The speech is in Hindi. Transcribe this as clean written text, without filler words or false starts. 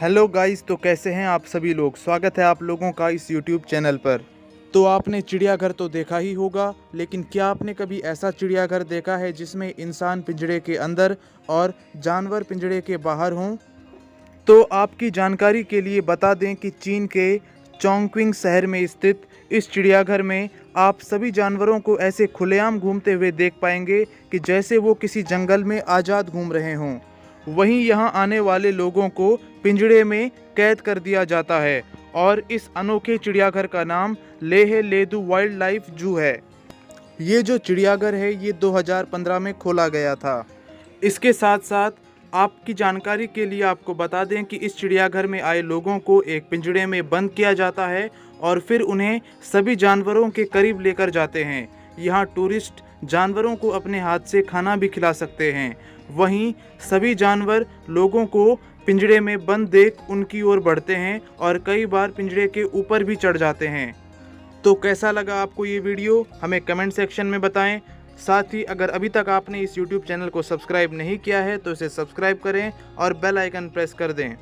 हेलो गाइस, तो कैसे हैं आप सभी लोग। स्वागत है आप लोगों का इस यूट्यूब चैनल पर। तो आपने चिड़ियाघर तो देखा ही होगा, लेकिन क्या आपने कभी ऐसा चिड़ियाघर देखा है जिसमें इंसान पिंजरे के अंदर और जानवर पिंजरे के बाहर हों। तो आपकी जानकारी के लिए बता दें कि चीन के चोंगक्विंग शहर में स्थित इस चिड़ियाघर में आप सभी जानवरों को ऐसे खुलेआम घूमते हुए देख पाएंगे कि जैसे वो किसी जंगल में आज़ाद घूम रहे हों। वहीं यहाँ आने वाले लोगों को पिंजरे में कैद कर दिया जाता है और इस अनोखे चिड़ियाघर का नाम लेह लेदू वाइल्ड लाइफ जू है। ये जो चिड़ियाघर है ये 2015 में खोला गया था। इसके साथ साथ आपकी जानकारी के लिए आपको बता दें कि इस चिड़ियाघर में आए लोगों को एक पिंजरे में बंद किया जाता है और फिर उन्हें सभी जानवरों के करीब लेकर जाते हैं। यहाँ टूरिस्ट जानवरों को अपने हाथ से खाना भी खिला सकते हैं। वहीं सभी जानवर लोगों को पिंजरे में बंद देख उनकी ओर बढ़ते हैं और कई बार पिंजरे के ऊपर भी चढ़ जाते हैं। तो कैसा लगा आपको ये वीडियो, हमें कमेंट सेक्शन में बताएं। साथ ही अगर अभी तक आपने इस YouTube चैनल को सब्सक्राइब नहीं किया है तो इसे सब्सक्राइब करें और बेल आइकन प्रेस कर दें।